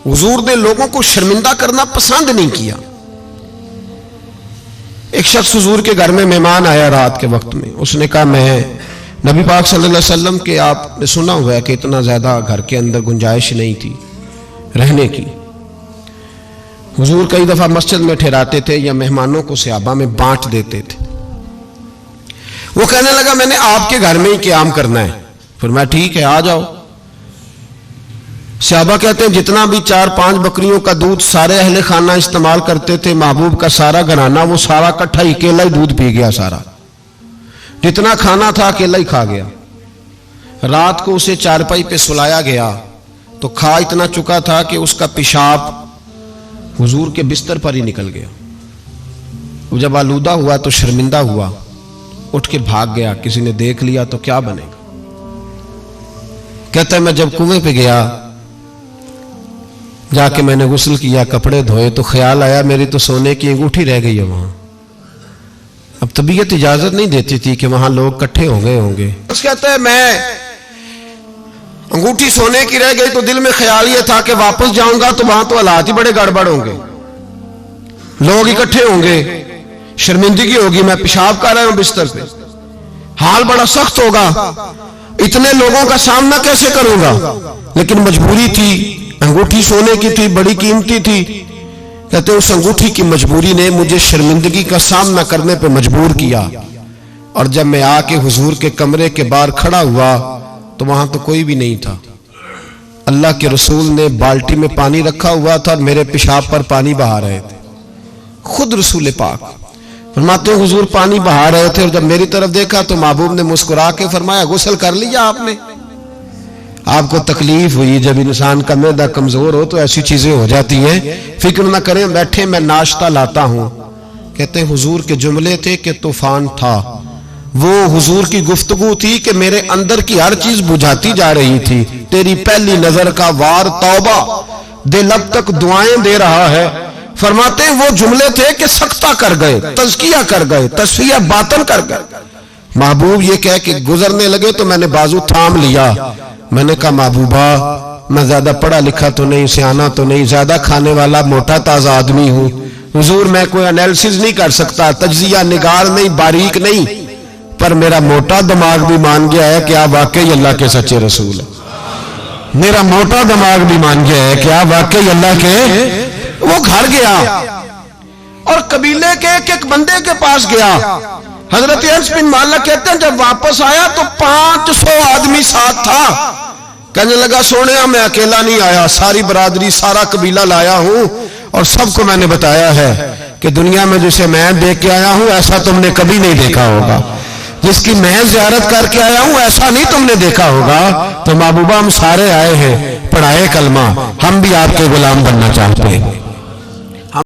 حضور نے لوگوں کو شرمندہ کرنا پسند نہیں کیا. ایک شخص حضور کے گھر میں مہمان آیا رات کے وقت میں. اس نے کہا میں نبی پاک صلی اللہ علیہ وسلم کے آپ نے سنا ہوا ہے کہ اتنا زیادہ گھر کے اندر گنجائش نہیں تھی رہنے کی. حضور کئی دفعہ مسجد میں ٹھہراتے تھے یا مہمانوں کو صحابہ میں بانٹ دیتے تھے. وہ کہنے لگا میں نے آپ کے گھر میں ہی قیام کرنا ہے. فرمایا ٹھیک ہے آ جاؤ. صحابہ کہتے ہیں جتنا بھی 4-5 بکریوں کا دودھ سارے اہل خانہ استعمال کرتے تھے، محبوب کا سارا گھرانہ وہ سارا کٹھا ہی اکیلا ہی دودھ پی گیا. سارا جتنا کھانا تھا اکیلا ہی کھا گیا. رات کو اسے چارپائی پہ سلایا گیا تو کھا اتنا چکا تھا کہ اس کا پیشاب حضور کے بستر پر ہی نکل گیا. وہ جب آلودہ ہوا تو شرمندہ ہوا، اٹھ کے بھاگ گیا. کسی نے دیکھ لیا تو کیا بنے گا. کہتا ہے میں جب کنویں پہ گیا، جا کے میں نے غسل کیا، کپڑے دھوئے تو خیال آیا میری تو سونے کی انگوٹھی رہ گئی ہے وہاں. اب طبیعت اجازت نہیں دیتی تھی کہ وہاں لوگ کٹھے ہو گئے ہوں گے. اس کہتا ہے میں انگوٹھی سونے کی رہ گئی تو دل میں خیال یہ تھا کہ واپس جاؤں گا تو وہاں تو حالات ہی بڑے گڑبڑ ہوں گے، لوگ اکٹھے ہوں گے، شرمندگی ہوگی، میں پیشاب کر رہا ہوں بستر پہ، حال بڑا سخت ہوگا، اتنے لوگوں کا سامنا کیسے کروں گا. لیکن مجبوری تھی، انگوٹھی سونے کی تھی، بڑی قیمتی تھی. کہتے ہیں اس انگوٹھی کی مجبوری نے مجھے شرمندگی کا سامنا کرنے پہ مجبور کیا. اور جب میں آ کے حضور کے کمرے کے باہر کھڑا ہوا تو وہاں تو کوئی بھی نہیں تھا. اللہ کے رسول نے بالٹی میں پانی رکھا ہوا تھا اور میرے پیشاب پر پانی بہا رہے تھے. خود رسول پاک فرماتے ہیں حضور پانی بہا رہے تھے اور جب میری طرف دیکھا تو محبوب نے مسکرا کے فرمایا غسل کر لیا آپ نے. آپ کو تکلیف ہوئی، جب انسان کا معدہ کمزور ہو تو ایسی چیزیں ہو جاتی ہیں، فکر نہ کریں بیٹھے میں ناشتہ لاتا ہوں. کہتے ہیں حضور کے جملے تھے کہ طوفان تھا. وہ حضور کی گفتگو تھی کہ میرے اندر کی ہر چیز بجھاتی جا رہی تھی. تیری پہلی نظر کا وار توبہ، دل اب تک دعائیں دے رہا ہے. فرماتے ہیں وہ جملے تھے کہ سکتہ کر گئے، تزکیہ کر گئے، تصفیہ باطن کر گئے. محبوب یہ کہہ کہ گزرنے لگے تو میں نے بازو تھام لیا. میں نے کہا محبوبہ میں زیادہ پڑھا لکھا تو نہیں، سیانا تو نہیں، زیادہ کھانے والا موٹا تازہ آدمی ہوں. حضور میں کوئی انالیسس نہیں کر سکتا، تجزیہ نگار نہیں، باریک نہیں، پر میرا موٹا دماغ بھی مان گیا ہے کہ آپ واقعی اللہ کے سچے رسول ہیں. میرا موٹا دماغ بھی مان گیا ہے کہ آپ واقعی اللہ کے. وہ گھر گیا اور قبیلے کے ایک بندے کے پاس گیا. حضرت انس بن مالک کہتے ہیں جب واپس آیا تو 500 آدمی ساتھ تھا. کہنے لگا سونیا میں اکیلا نہیں آیا، ساری برادری سارا قبیلہ لایا ہوں اور سب کو میں نے بتایا ہے کہ دنیا میں جسے میں دیکھ کے آیا ہوں ایسا تم نے کبھی نہیں دیکھا ہوگا، جس کی میں زیارت کر کے آیا ہوں ایسا نہیں تم نے دیکھا ہوگا. تو محبوبہ ہم سارے آئے ہیں پڑھائے کلمہ، ہم بھی آپ کے غلام بننا چاہتے ہیں.